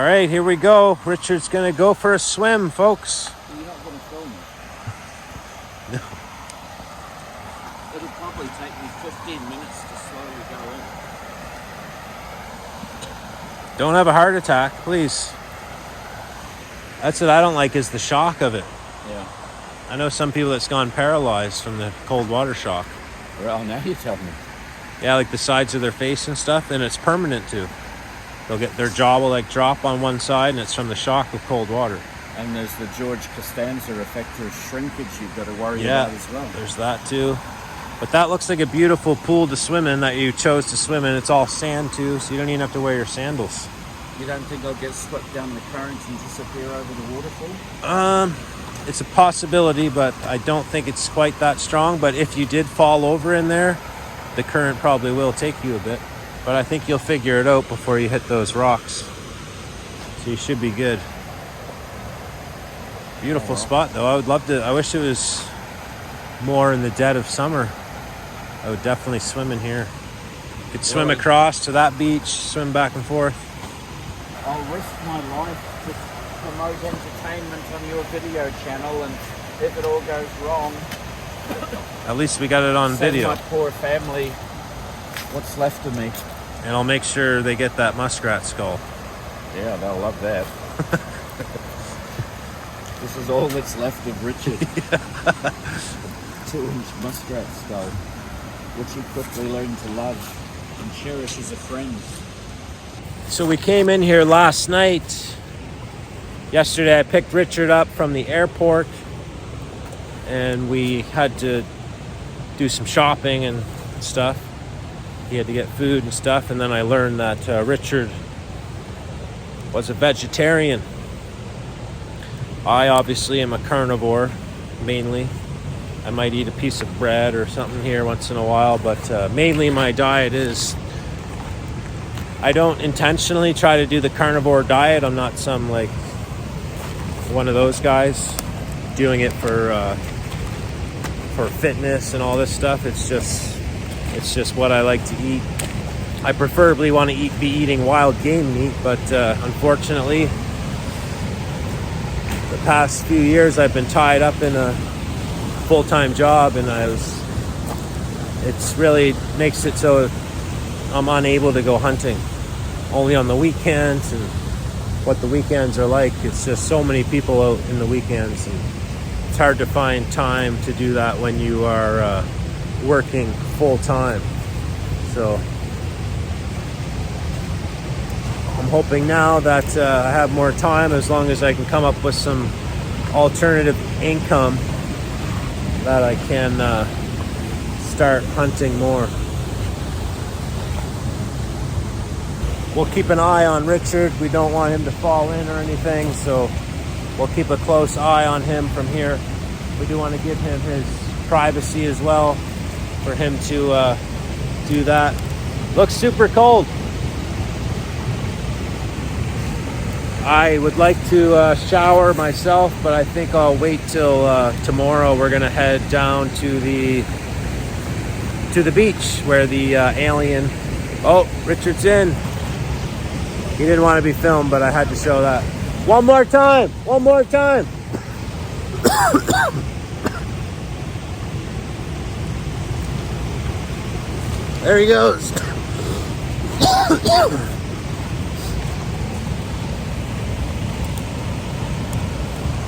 All right, here we go. Richard's gonna go for a swim, folks. You're not going to film it? No. It'll probably take me 15 minutes to slowly go in. Don't have a heart attack, please. That's what I don't like, is the shock of it. Yeah. I know some people that's gone paralyzed from the cold water shock. Well, now you tell me. Yeah, like the sides of their face and stuff, and it's permanent too. They'll get their jaw will like drop on one side, and it's from the shock of cold water. And there's the George Costanza effect of shrinkage you've got to worry about as well. There's that too. But that looks like a beautiful pool to swim in that you chose to swim in. It's all sand too, so you don't even have to wear your sandals. You don't think I'll get swept down the current and disappear over the waterfall? It's a possibility, but I don't think it's quite that strong. But if you did fall over in there, the current probably will take you a bit. But I think you'll figure it out before you hit those rocks. So you should be good. Beautiful spot though. I would love to, I wish it was more in the dead of summer. I would definitely swim in here. You could swim across to that beach, swim back and forth. I'll risk my life to promote entertainment on your video channel, and if it all goes wrong, At least we got it on video. my poor family what's left of me. And I'll make sure they get that muskrat skull. Yeah, they'll love that. This is all that's left of Richard. 2-inch muskrat skull, which he quickly learned to love and cherish as a friend. So we came in here last night. Yesterday I picked Richard up from the airport, and we had to do some shopping and stuff. He had to get food and stuff, and then I learned that Richard was a vegetarian. I obviously am a carnivore, mainly. I might eat a piece of bread or something here once in a while, but mainly my diet is... I don't intentionally try to do the carnivore diet. I'm not some, like, one of those guys doing it for fitness and all this stuff. It's just what I like to eat. I preferably want to be eating wild game meat, but unfortunately, the past few years I've been tied up in a full-time job, and it's really makes it so I'm unable to go hunting. Only on the weekends, and what the weekends are like, it's just so many people out in the weekends, and it's hard to find time to do that when you are working full-time. So I'm hoping now that I have more time, as long as I can come up with some alternative income, that I can start hunting more. We'll keep an eye on Richard. We don't want him to fall in or anything, so we'll keep a close eye on him from here. We do want to give him his privacy as well, for him to do that. Looks super cold. I would like to shower myself, but I think I'll wait till tomorrow. We're gonna head down to the beach where the alien... Oh, Richard's in. He didn't want to be filmed, but I had to show that. One more time! One more time! There he goes.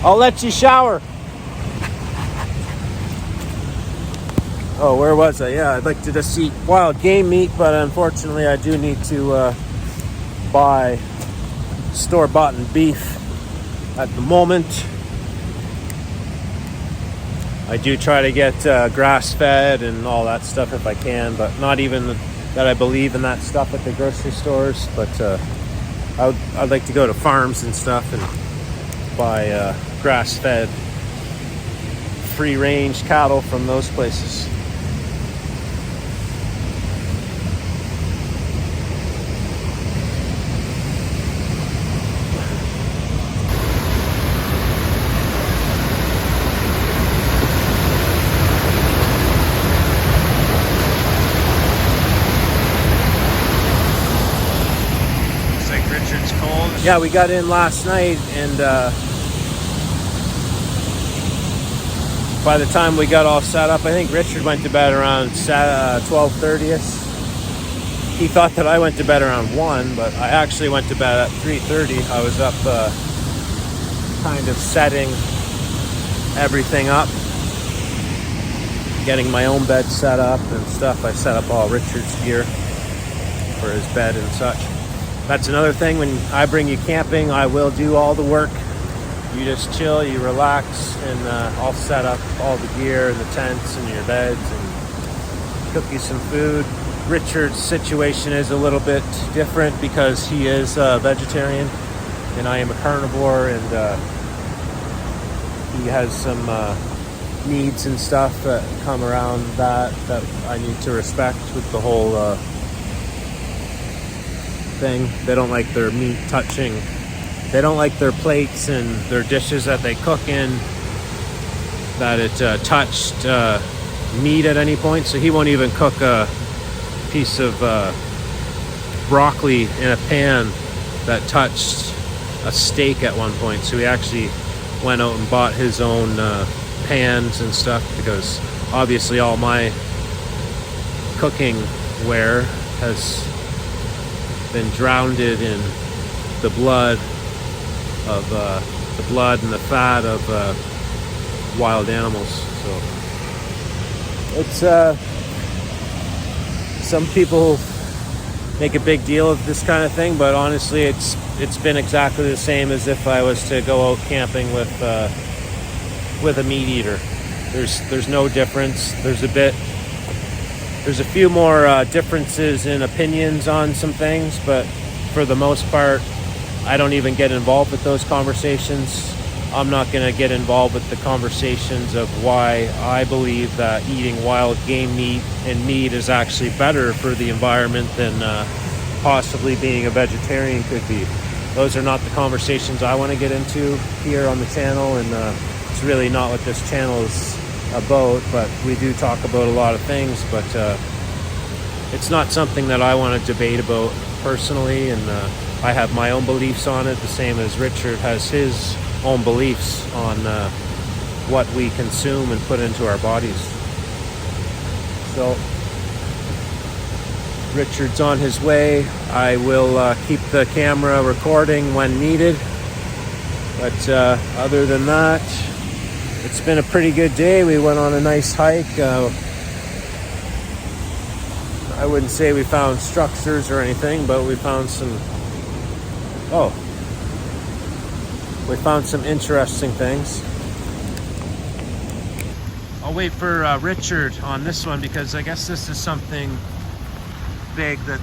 I'll let you shower. Oh, where was I? Yeah, I'd like to just eat wild game meat, but unfortunately I do need to buy store-bought beef at the moment. I do try to get grass-fed and all that stuff if I can, but not even that I believe in that stuff at the grocery stores. But I'd like to go to farms and stuff and buy grass-fed, free-range cattle from those places. yeah, we got in last night, and by the time we got all set up, I think Richard went to bed around 12:30ish. He thought that I went to bed around 1, but I actually went to bed at 3:30. I was up kind of setting everything up, getting my own bed set up and stuff. I set up all Richard's gear for his bed and such. That's another thing. When I bring you camping, I will do all the work. You just chill, you relax, and I'll set up all the gear and the tents and your beds and cook you some food. Richard's situation is a little bit different because he is a vegetarian and I am a carnivore, and he has some needs and stuff that come around that I need to respect with the whole thing. They don't like their meat touching. They don't like their plates and their dishes that they cook in, that it touched meat at any point. So he won't even cook a piece of broccoli in a pan that touched a steak at one point. So he actually went out and bought his own pans and stuff, because obviously all my cooking ware has been drowned in the blood and the fat of wild animals. So it's some people make a big deal of this kind of thing, but honestly it's been exactly the same as if I was to go out camping with a meat eater. There's no difference. There's a few more differences in opinions on some things, but for the most part, I don't even get involved with those conversations. I'm not going to get involved with the conversations of why I believe that eating wild game meat and meat is actually better for the environment than possibly being a vegetarian could be. Those are not the conversations I want to get into here on the channel, and it's really not what this channel is about, but we do talk about a lot of things, but it's not something that I want to debate about personally, and I have my own beliefs on it, the same as Richard has his own beliefs on what we consume and put into our bodies. So Richard's on his way. I will keep the camera recording when needed, but other than that, it's been a pretty good day. We went on a nice hike. I wouldn't say we found structures or anything, but we found some interesting things. I'll wait for Richard on this one, because I guess this is something big that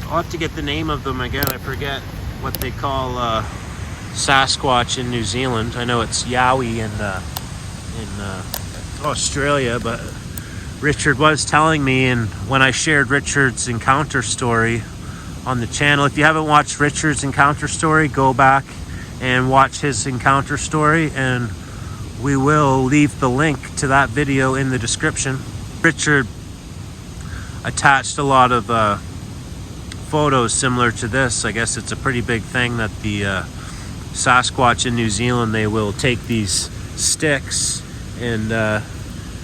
I'll have to get the name of them again. I forget what they call Sasquatch in New Zealand. I know it's Yowie in Australia, but Richard was telling me, and when I shared Richard's encounter story on the channel, if you haven't watched Richard's encounter story, go back and watch his encounter story, and we will leave the link to that video in the description. Richard attached a lot of photos similar to this. I guess it's a pretty big thing that the Sasquatch in New Zealand, they will take these sticks and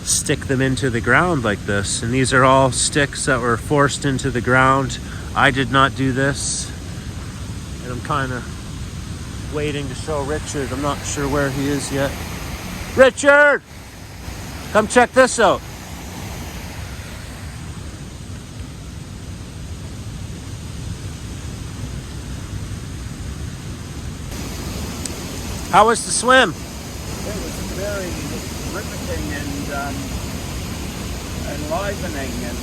stick them into the ground like this, and these are all sticks that were forced into the ground. I did not do this, and I'm kind of waiting to show Richard. I'm not sure where he is yet. Richard, come check this out. How was the swim? It was very riveting and enlivening and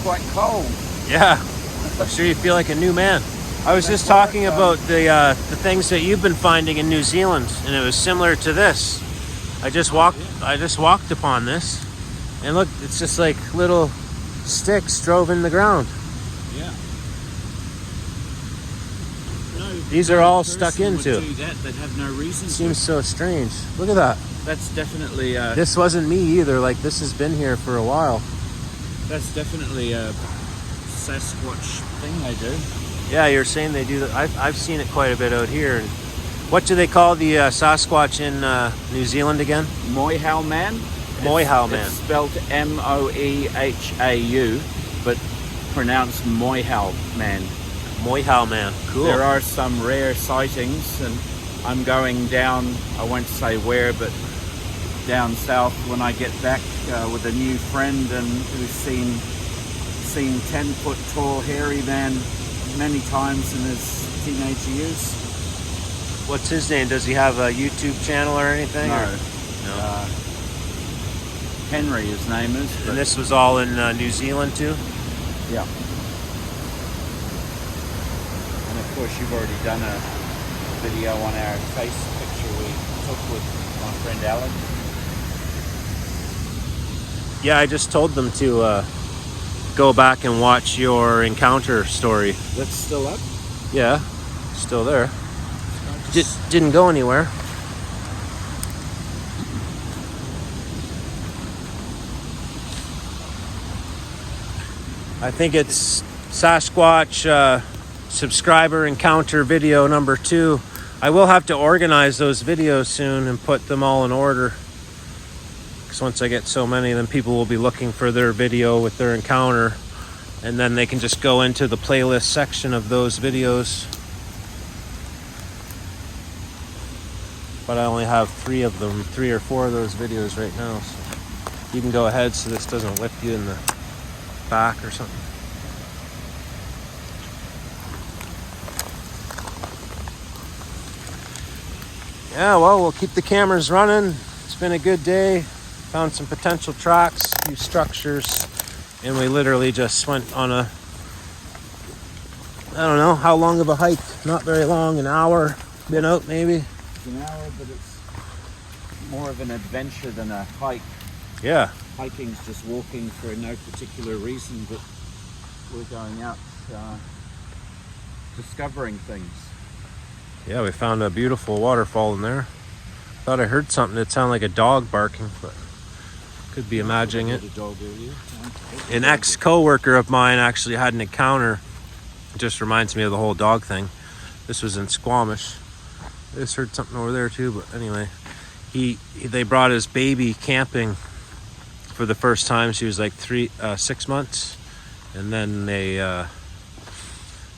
quite cold. Yeah, I'm sure you feel like a new man. I was just talking about the things that you've been finding in New Zealand, and it was similar to this. I just walked upon this, and look, it's just like little sticks drove in the ground. Yeah. These are all stuck into. That have no reason. Seems so strange. Look at that. That's definitely. This wasn't me either. Like, this has been here for a while. That's definitely a Sasquatch thing they do. Yeah, you're saying they do that. I've seen it quite a bit out here. And what do they call the Sasquatch in New Zealand again? Moehelman. Moehelman. It's spelled Moehau, but pronounced Moehelman. Moehelman. Cool. There are some rare sightings, and I'm going down, I won't say where, but down south when I get back with a new friend and who's seen 10-foot tall hairy man many times in his teenage years. What's his name? Does he have a YouTube channel or anything? No. No. Henry, his name is. And this was all in New Zealand too? Yeah. And of course you've already done a video on our face picture we took with my friend Alan. Yeah, I just told them to go back and watch your encounter story. That's still up? Yeah, still there. Didn't go anywhere. I think it's Sasquatch subscriber encounter video number 2. I will have to organize those videos soon and put them all in order. Because once I get so many, then people will be looking for their video with their encounter. And then they can just go into the playlist section of those videos. But I only have 3 of them, 3 or 4 of those videos right now. So you can go ahead so this doesn't whip you in the back or something. Yeah, well, we'll keep the cameras running. It's been a good day. Found some potential tracks, a few structures, and we literally just went on a, I don't know, how long of a hike? Not very long, an hour. Been out maybe. An hour, but it's more of an adventure than a hike. Yeah. Hiking's just walking for no particular reason, but we're going out discovering things. Yeah, we found a beautiful waterfall in there. Thought I heard something that sounded like a dog barking, but could be imagining it. An ex-co-worker of mine actually had an encounter. It just reminds me of the whole dog thing. This was in Squamish. I just heard something over there too, but anyway. They brought his baby camping for the first time. She was like 6 months. And then they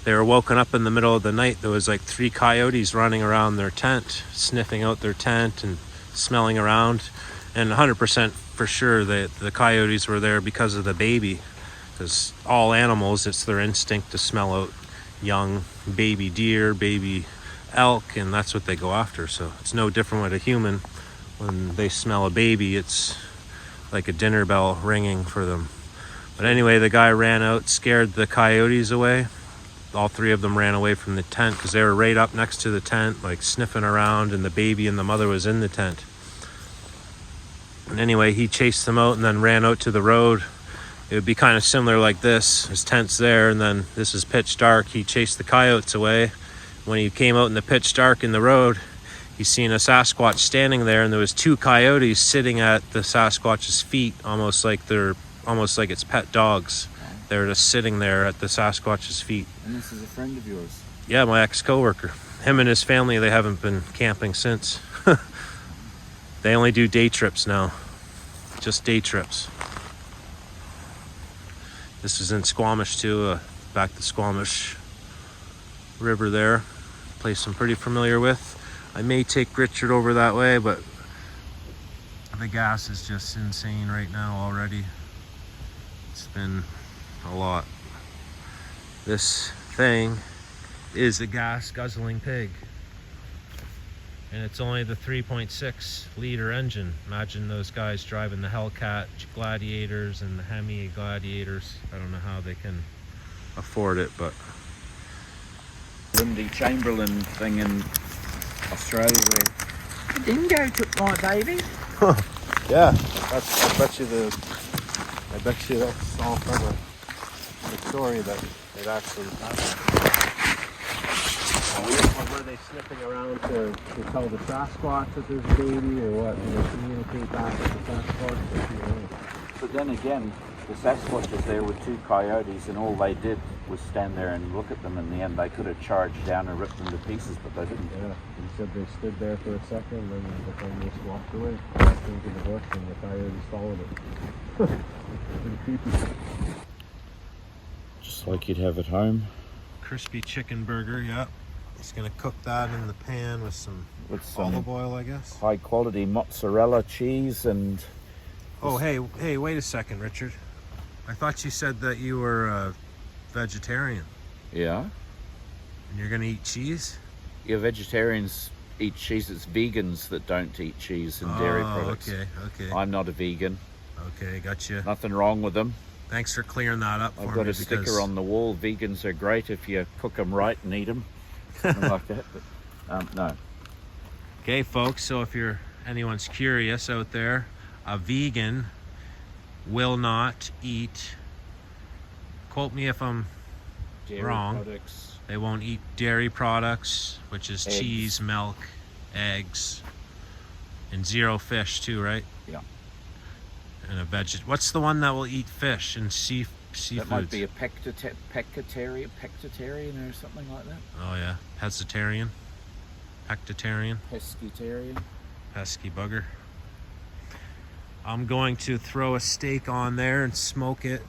were woken up in the middle of the night. There was like 3 coyotes running around their tent, sniffing out their tent and smelling around. And 100% for sure that the coyotes were there because of the baby. Because all animals, it's their instinct to smell out young baby deer, baby elk, and that's what they go after. So it's no different with a human. When they smell a baby, it's like a dinner bell ringing for them. But anyway, the guy ran out, scared the coyotes away. All 3 of them ran away from the tent because they were right up next to the tent, like sniffing around, and the baby and the mother was in the tent. And anyway, he chased them out and then ran out to the road. It would be kind of similar like this. His tent's there, and then this is pitch dark. He chased the coyotes away. When he came out in the pitch dark in the road, he seen a Sasquatch standing there, and there was 2 coyotes sitting at the Sasquatch's feet, almost like it's pet dogs. They're just sitting there at the Sasquatch's feet. And this is a friend of yours? Yeah, my ex-coworker. Him and his family, they haven't been camping since. They only do day trips now. Just day trips. This is in Squamish too, back to Squamish River there. Place I'm pretty familiar with. I may take Richard over that way, but the gas is just insane right now already. It's been a lot. This thing is a gas guzzling pig. And it's only the 3.6 liter engine. Imagine those guys driving the Hellcat Gladiators and the Hemi Gladiators. I don't know how they can afford it, but Lindy Chamberlain thing in Australia where the dingo took my baby. yeah, I bet you that's all from the story that it actually happened. Were they sniffing around to tell the Sasquatch that there's a baby, or what? Do they communicate back with the Sasquatch? But then again, The Sasquatch was there with 2 coyotes, and all they did was stand there and look at them. In the end, they could have charged down and ripped them to pieces, but they didn't. Yeah, he said they stood there for a second, and then the thing just walked away, walked into the bush, and the coyotes followed it. Pretty creepy. Just like you'd have at home. Crispy chicken burger, yeah. He's gonna cook that in the pan with some olive oil, I guess. High quality mozzarella cheese and... Oh, hey, wait a second, Richard. I thought you said that you were a vegetarian. Yeah. And you're gonna eat cheese? Yeah, vegetarians eat cheese. It's vegans that don't eat cheese and dairy products. Okay. I'm not a vegan. Okay, gotcha. Nothing wrong with them. Thanks for clearing that up for me. I've got a sticker on the wall. Vegans are great if you cook them right and eat them. Something like that, but no. Okay, folks, so if anyone's curious out there, a vegan will not eat, quote me if I'm Dairy wrong, products. they won't eat dairy products, which is Eggs. cheese, milk, eggs, and 0 fish too, right? Yeah. And a what's the one that will eat fish and seafood? That might be a pescatarian or something like that. Oh yeah, pescatarian, Pescatarian. pesky bugger. I'm going to throw a steak on there and smoke it,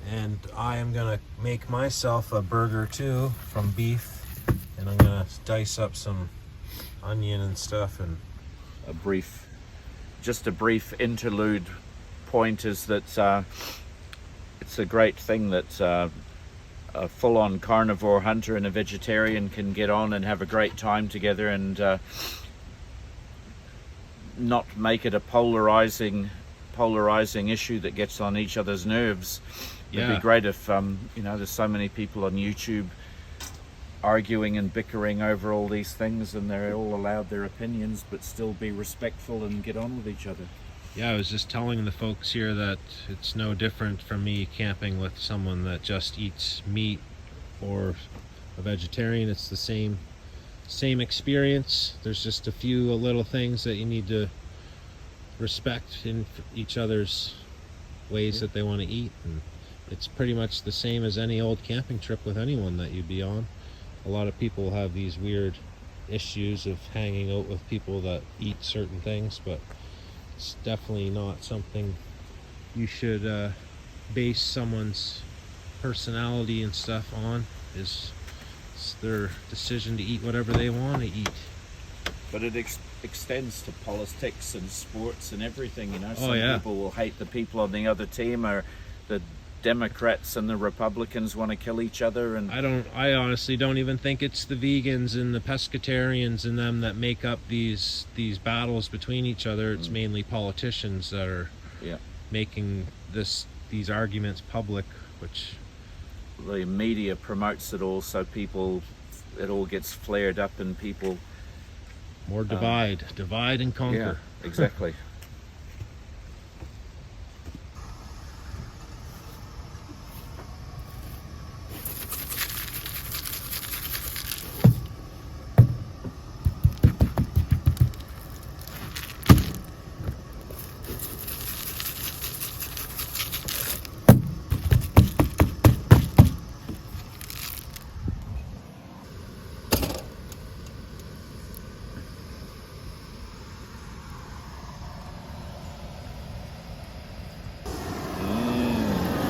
and I am gonna make myself a burger too from beef, and I'm gonna dice up some onion and stuff. And just a brief interlude point is that it's a great thing that a full-on carnivore hunter and a vegetarian can get on and have a great time together, and not make it a polarizing issue that gets on each other's nerves. Yeah. It'd be great if there's so many people on YouTube arguing and bickering over all these things, and they're all allowed their opinions but still be respectful and get on with each other. yeah, I was just telling the folks here that it's no different from me camping with someone that just eats meat or a vegetarian. It's the same experience. There's just a few little things that you need to respect in each other's ways that they want to eat, and it's pretty much the same as any old camping trip with anyone that you'd be on. A lot of people have these weird issues of hanging out with people that eat certain things, but it's definitely not something you should base someone's personality and stuff on. It's their decision to eat whatever they want to eat. But it extends to politics and sports and everything, Some yeah. people will hate the people on the other team, or the Democrats and the Republicans want to kill each other. And I honestly don't even think it's the vegans and the pescatarians and them that make up these battles between each other. It's mainly politicians that are making these arguments public, which the media promotes it all, so it all gets flared up, and people more divide and conquer. Yeah, exactly.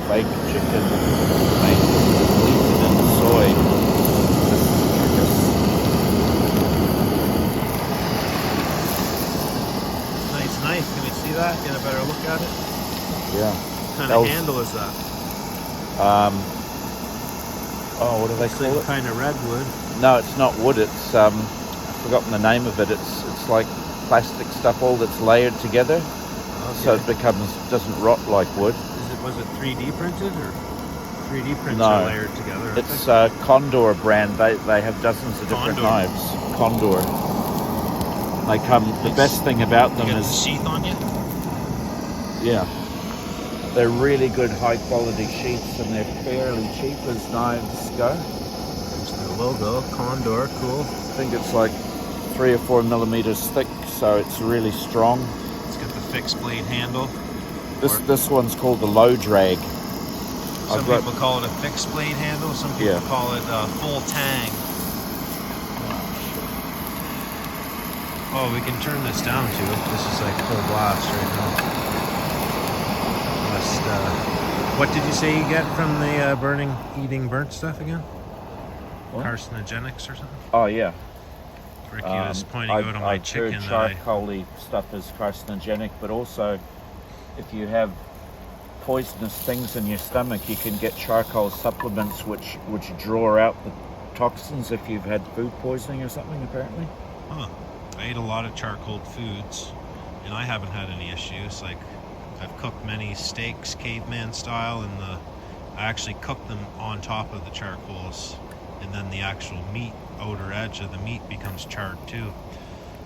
Baked chicken made with gluten and soy. Nice knife. Can we see that? Get a better look at it? Yeah. What kind of handle is that? What do they call it? Kind of redwood. No, it's not wood. It's I've forgotten the name of it. It's like plastic stuff, all that's layered together, so it doesn't rot like wood. Was it 3D printed, or 3D prints No. are layered together? It's a Condor brand. They have dozens of different knives. Condor. They come. The best thing about them is sheath on you. Yeah, they're really good, high quality sheets, and they're fairly cheap as knives go. There's the logo, Condor, cool. I think it's like 3 or 4 millimeters thick, so it's really strong. It's got the fixed blade handle. This one's called the low drag. Some people call it a fixed blade handle. Some people call it full tang. Oh, we can turn this down to it. This is like full blast right now. Just, what did you say you get from the eating burnt stuff again? What? Carcinogenics or something? Oh yeah. Ricky was pointing out on my chicken. I've heard charcoaly stuff is carcinogenic, but also if you have poisonous things in your stomach, you can get charcoal supplements which draw out the toxins if you've had food poisoning or something, apparently. Huh. I ate a lot of charcoal foods and I haven't had any issues. Like, I've cooked many steaks caveman style, and I actually cook them on top of the charcoals, and then the actual meat, outer edge of the meat, becomes charred too.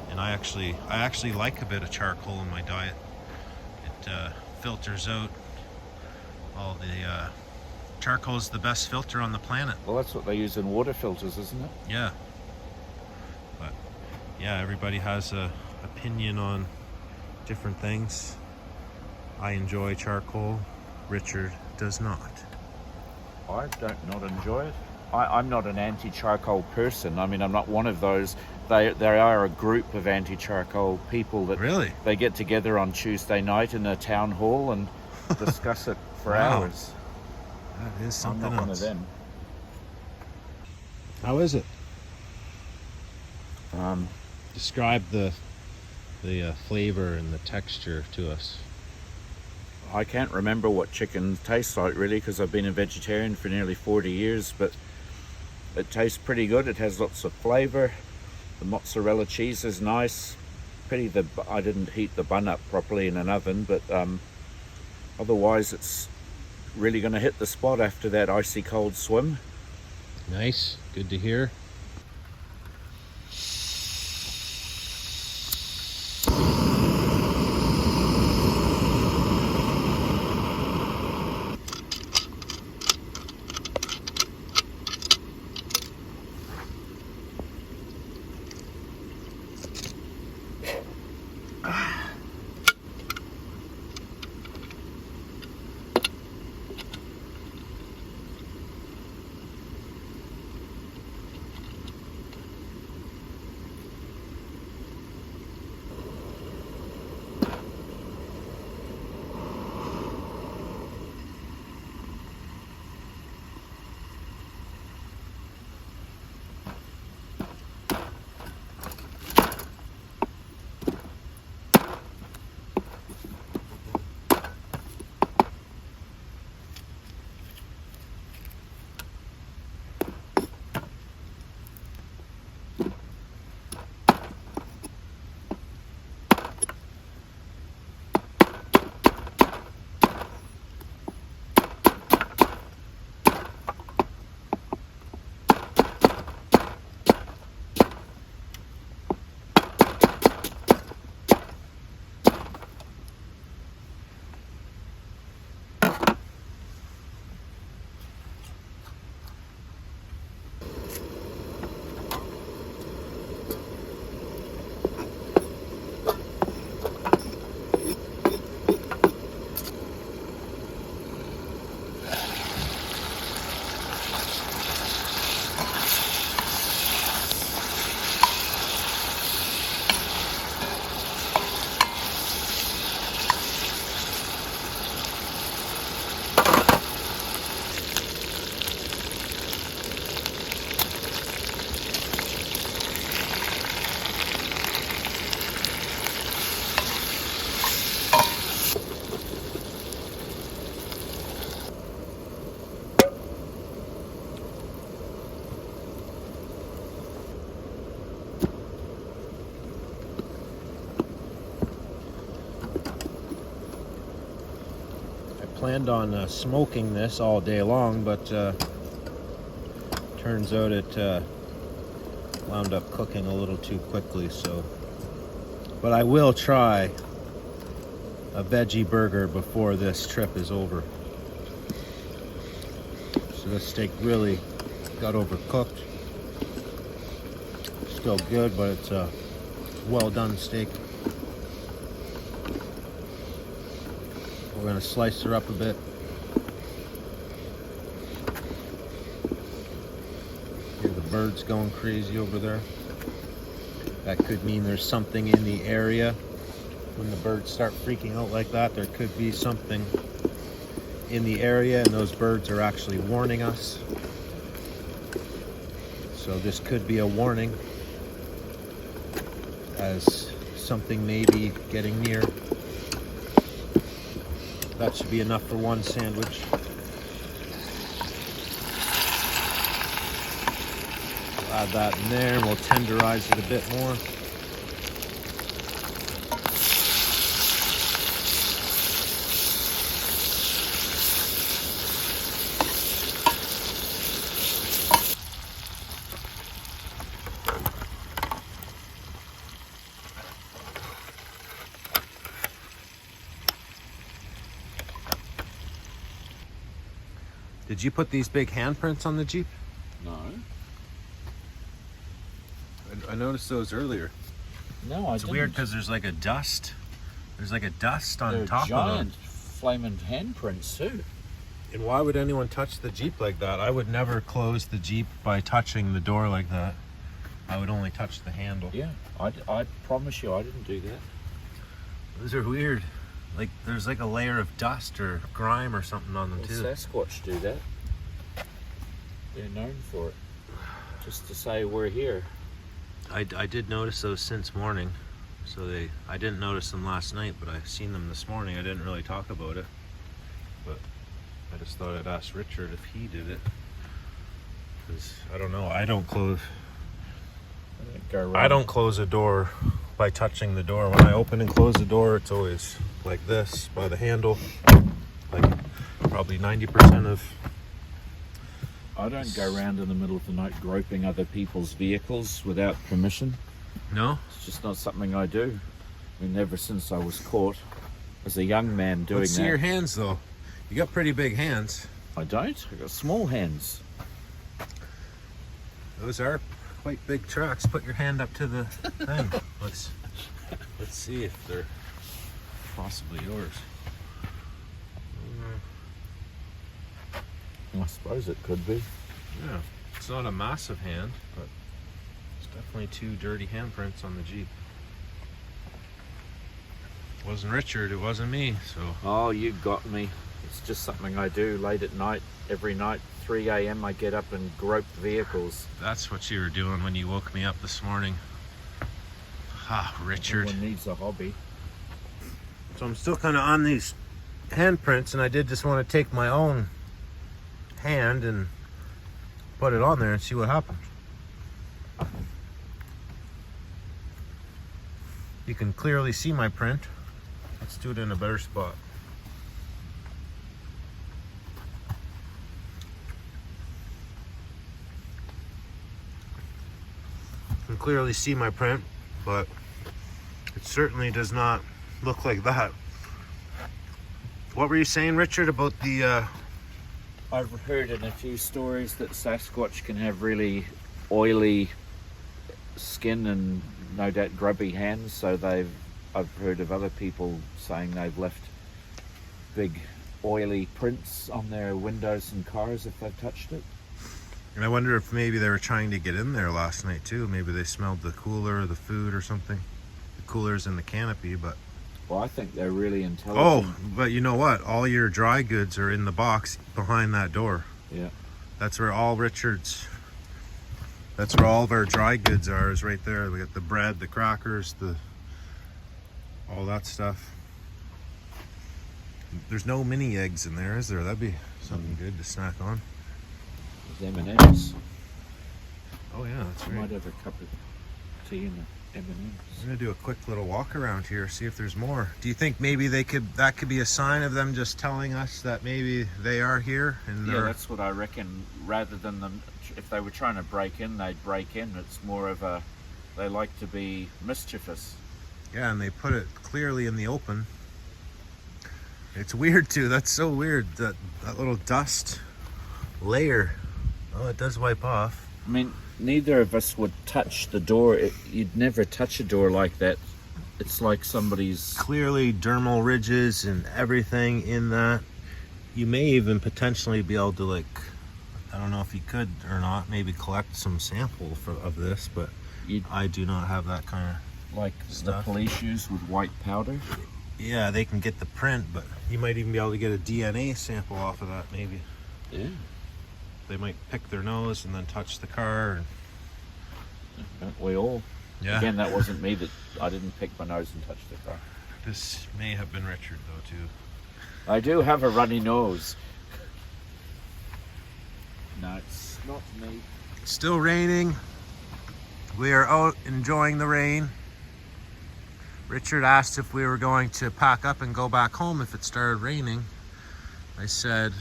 And I actually like a bit of charcoal in my diet. It filters out all the charcoal is the best filter on the planet. Well, that's what they use in water filters, isn't it? Yeah. But yeah, everybody has a opinion on different things. I enjoy charcoal. Richard does not. I don't not enjoy it. I'm not an anti-charcoal person. I mean, I'm not one of those. They are a group of anti-charcoal people that really they get together on Tuesday night in a town hall and discuss it for hours. That is something else. I'm not one of them. How is it? Describe the flavor and the texture to us. I can't remember what chicken tastes like really, because I've been a vegetarian for nearly 40 years, but it tastes pretty good. It has lots of flavor. The mozzarella cheese is nice. Pity I didn't heat the bun up properly in an oven, but otherwise it's really going to hit the spot after that icy cold swim. Nice, good to hear. Planned on smoking this all day long, but turns out it wound up cooking a little too quickly. But I will try a veggie burger before this trip is over. So this steak really got overcooked. Still good, but it's a well done steak. We're going to slice her up a bit. birds going crazy over there. That could mean there's something in the area. When the birds start freaking out like that, there could be something in the area, and those birds are actually warning us. So this could be a warning as something may be getting near. That should be enough for one sandwich. We'll add that in there and we'll tenderize it a bit more. Did you put these big handprints on the Jeep? No. I noticed those earlier. No, I It's didn't. weird because there's like a dust. There's like a dust on They're top giant of them. flaming handprints too. And why would anyone touch the Jeep like that? I would never close the Jeep by touching the door like that. I would only touch the handle. Yeah, I promise you I didn't do that. Those are weird. Like there's like a layer of dust or grime or something on them Well, too. Sasquatch do that. They're known for it. Just to say we're here. I did notice those since morning. So I didn't notice them last night, but I've seen them this morning. I didn't really talk about it. But I just thought I'd ask Richard if he did it. Because I don't know, I don't close a door by touching the door. When I open and close the door, it's always like this by the handle. Like probably 90% of... I don't go around in the middle of the night groping other people's vehicles without permission. No? It's just not something I do. I mean, ever since I was caught as a young man doing Let's see that. your hands though. You got pretty big hands. I don't. I got small hands. Those are quite big tracks. Put your hand up to the thing. Let's see if they're possibly yours. I suppose it could be. Yeah, it's not a massive hand, but it's definitely two dirty handprints on the Jeep. It wasn't Richard, it wasn't me, so. Oh, you got me. It's just something I do late at night. Every night, 3 a.m. I get up and grope vehicles. That's what you were doing when you woke me up this morning. Ah, Richard. Everyone needs a hobby. So I'm still kind of on these handprints, and I did just want to take my own hand and put it on there and see what happens. You can clearly see my print. Let's do it in a better spot. You can clearly see my print, but it certainly does not look like that. What were you saying, Richard, about the I've heard in a few stories that Sasquatch can have really oily skin and no doubt grubby hands, so I've heard of other people saying they've left big oily prints on their windows and cars if they've touched it. And I wonder if maybe they were trying to get in there last night too. Maybe they smelled the cooler or the food or something. The cooler's in the canopy, but... Well, I think they're really intelligent. Oh, but you know what? All your dry goods are in the box behind that door. Yeah. That's where all Richard's... That's where all of our dry goods are, is right there. We got the bread, the crackers, all that stuff. There's no mini eggs in there, is there? That'd be something good to snack on. There's M&Ms. Oh yeah, that's I right. might have a cup of tea and M&Ms. I'm gonna do a quick little walk around here, see if there's more. Do you think maybe that could be a sign of them just telling us that maybe they are here? And Yeah, that's what I reckon. Rather than them, if they were trying to break in, they'd break in. It's more of a, they like to be mischievous. Yeah, and they put it clearly in the open. It's weird too. That's so weird. That little dust layer. Oh, it does wipe off. I mean, neither of us would touch the door. You'd never touch a door like that. It's like somebody's... Clearly dermal ridges and everything in that. You may even potentially be able to like I don't know if you could or not. Maybe collect some sample of this, but I do not have that kind of like stuff. The police use with white powder. Yeah, they can get the print, but you might even be able to get a DNA sample off of that. Maybe. Yeah. They might pick their nose and then touch the car. And... Don't we all? Yeah. Again, that wasn't me. That I didn't pick my nose and touch the car. This may have been Richard though too. I do have a runny nose. No, it's not me. Still raining. We are out enjoying the rain. Richard asked if we were going to pack up and go back home if it started raining. I said,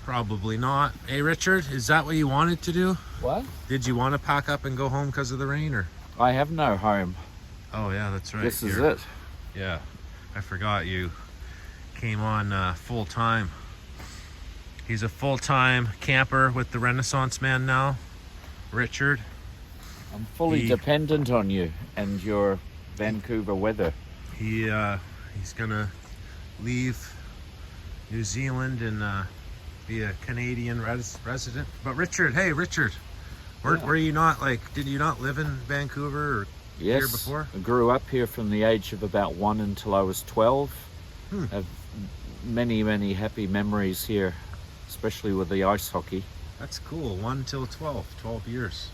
probably not. Hey Richard, is that what you wanted to do? What? Did you want to pack up and go home because of the rain, or? I have no home. Oh yeah, that's right. This is it. Yeah, I forgot you came on full time. He's a full-time camper with the RenaissanceMan now, Richard. I'm fully dependent on you and your Vancouver weather. He's gonna leave New Zealand and be a Canadian resident. But Richard, hey Richard, were you not did you not live in Vancouver or yes, here before? I grew up here from the age of about 1 until I was 12. Have many, many happy memories here, especially with the ice hockey. That's cool. 1 till 12 years.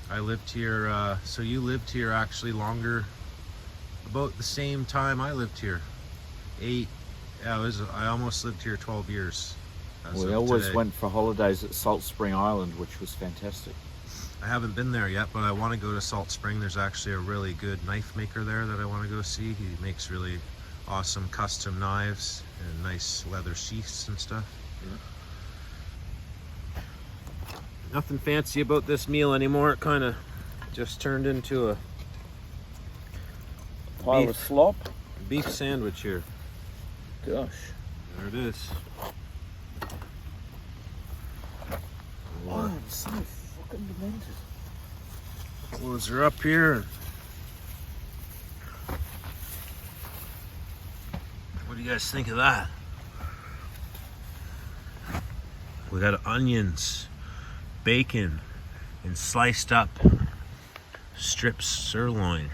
I lived here, so you lived here actually longer, about the same time I lived here. 8, yeah, I almost lived here 12 years. We always went for holidays at Salt Spring Island, which was fantastic. I haven't been there yet, but I want to go to Salt Spring. There's actually a really good knife maker there that I want to go see. He makes really awesome custom knives and nice leather sheaths and stuff. Yeah. Nothing fancy about this meal anymore. It kind of just turned into a pile of slop. Beef sandwich here. Gosh. There it is. Oh, I'm so fucking demented. Close her up here. What do you guys think of that? We got onions, bacon, and sliced up strips sirloin.